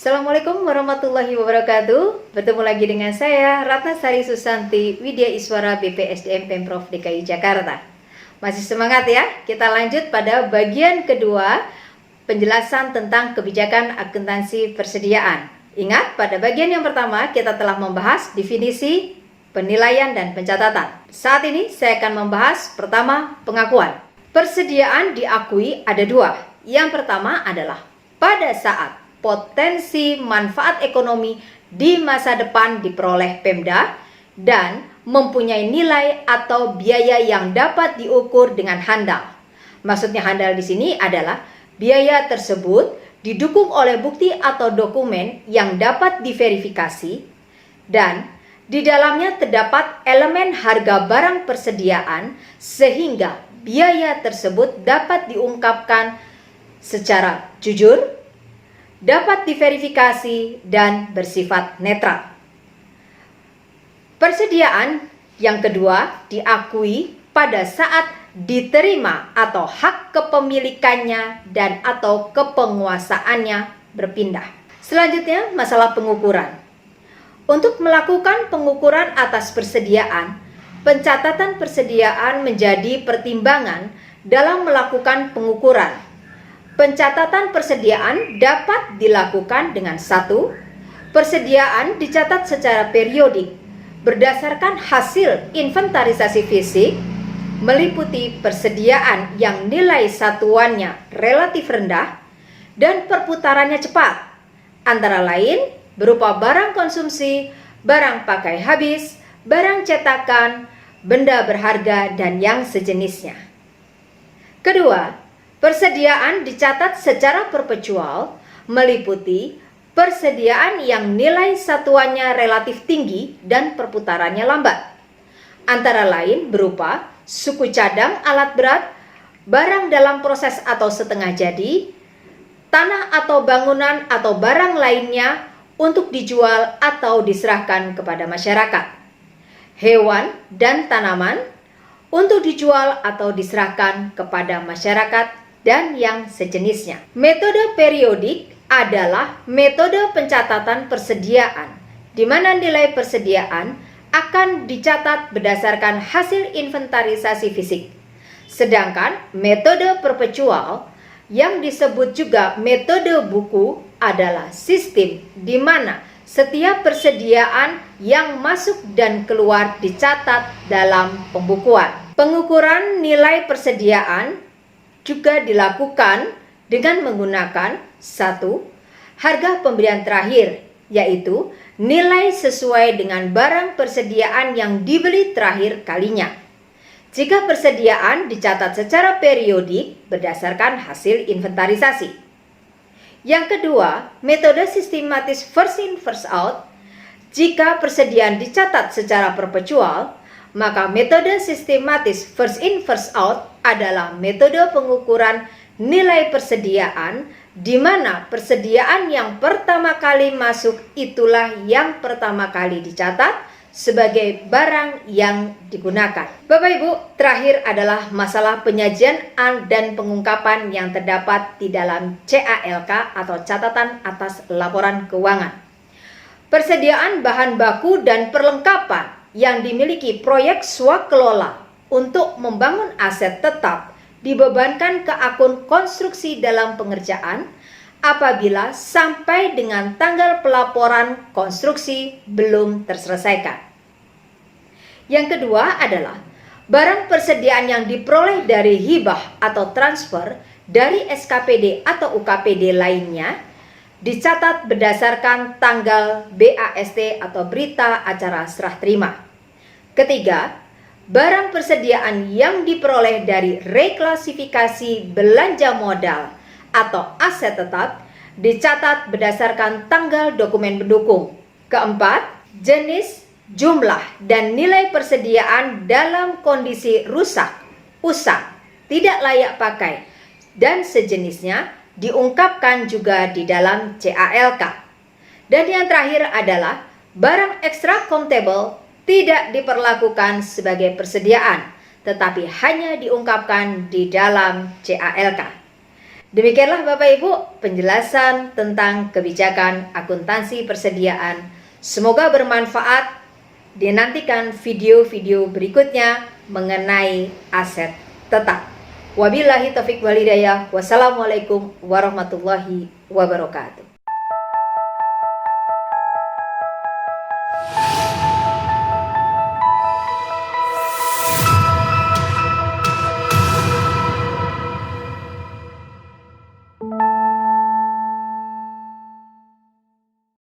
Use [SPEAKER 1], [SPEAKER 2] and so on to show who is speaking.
[SPEAKER 1] Assalamualaikum warahmatullahi wabarakatuh. Bertemu lagi dengan saya Ratna Sari Susanti, Widya Iswara BPSDM Pemprov DKI Jakarta. Masih semangat ya? Kita lanjut pada bagian kedua, penjelasan tentang kebijakan akuntansi persediaan. Ingat, pada bagian yang pertama kita telah membahas definisi, penilaian, dan pencatatan. Saat ini saya akan membahas pertama, pengakuan. Persediaan diakui ada dua. Yang pertama adalah pada saat potensi manfaat ekonomi di masa depan diperoleh Pemda dan mempunyai nilai atau biaya yang dapat diukur dengan handal. Maksudnya handal di sini adalah biaya tersebut didukung oleh bukti atau dokumen yang dapat diverifikasi dan di dalamnya terdapat elemen harga barang persediaan sehingga biaya tersebut dapat diungkapkan secara jujur, dapat diverifikasi, dan bersifat netral. Persediaan yang kedua diakui pada saat diterima atau hak kepemilikannya dan atau kepenguasaannya berpindah. Selanjutnya, masalah pengukuran. Untuk melakukan pengukuran atas persediaan, pencatatan persediaan menjadi pertimbangan dalam melakukan pengukuran. Pencatatan persediaan dapat dilakukan dengan satu, persediaan dicatat secara periodik berdasarkan hasil inventarisasi fisik meliputi persediaan yang nilai satuannya relatif rendah dan perputarannya cepat, antara lain berupa barang konsumsi, barang pakai habis, barang cetakan, benda berharga, dan yang sejenisnya. Kedua, persediaan dicatat secara perpetual meliputi persediaan yang nilai satuannya relatif tinggi dan perputarannya lambat, antara lain berupa suku cadang alat berat, barang dalam proses atau setengah jadi, tanah atau bangunan atau barang lainnya untuk dijual atau diserahkan kepada masyarakat, hewan dan tanaman untuk dijual atau diserahkan kepada masyarakat, dan yang sejenisnya. Metode periodik adalah metode pencatatan persediaan, di mana nilai persediaan akan dicatat berdasarkan hasil inventarisasi fisik. Sedangkan metode perpetual yang disebut juga metode buku adalah sistem di mana setiap persediaan yang masuk dan keluar dicatat dalam pembukuan. Pengukuran nilai persediaan juga dilakukan dengan menggunakan satu, harga pembelian terakhir, yaitu nilai sesuai dengan barang persediaan yang dibeli terakhir kalinya. Jika persediaan dicatat secara periodik berdasarkan hasil inventarisasi. Yang kedua, metode sistematis first in first out. Jika persediaan dicatat secara perpetual, maka metode sistematis first in first out adalah metode pengukuran nilai persediaan di mana persediaan yang pertama kali masuk itulah yang pertama kali dicatat sebagai barang yang digunakan. Bapak Ibu, terakhir adalah masalah penyajian dan pengungkapan yang terdapat di dalam CALK atau catatan atas laporan keuangan. Persediaan bahan baku dan perlengkapan yang dimiliki proyek swakelola untuk membangun aset tetap dibebankan ke akun konstruksi dalam pengerjaan apabila sampai dengan tanggal pelaporan konstruksi belum terselesaikan. Yang kedua adalah barang persediaan yang diperoleh dari hibah atau transfer dari SKPD atau UKPD lainnya dicatat berdasarkan tanggal BAST atau berita acara serah terima. Ketiga, barang persediaan yang diperoleh dari reklasifikasi belanja modal atau aset tetap dicatat berdasarkan tanggal dokumen pendukung. Keempat, jenis, jumlah, dan nilai persediaan dalam kondisi rusak, usang, tidak layak pakai, dan sejenisnya diungkapkan juga di dalam CALK. Dan yang terakhir adalah barang extra countable tidak diperlakukan sebagai persediaan, tetapi hanya diungkapkan di dalam CALK. Demikianlah Bapak Ibu penjelasan tentang kebijakan akuntansi persediaan. Semoga bermanfaat. Dinantikan video-video berikutnya mengenai aset tetap. Wabillahi taufiq wal hidayah. Wassalamualaikum warahmatullahi wabarakatuh.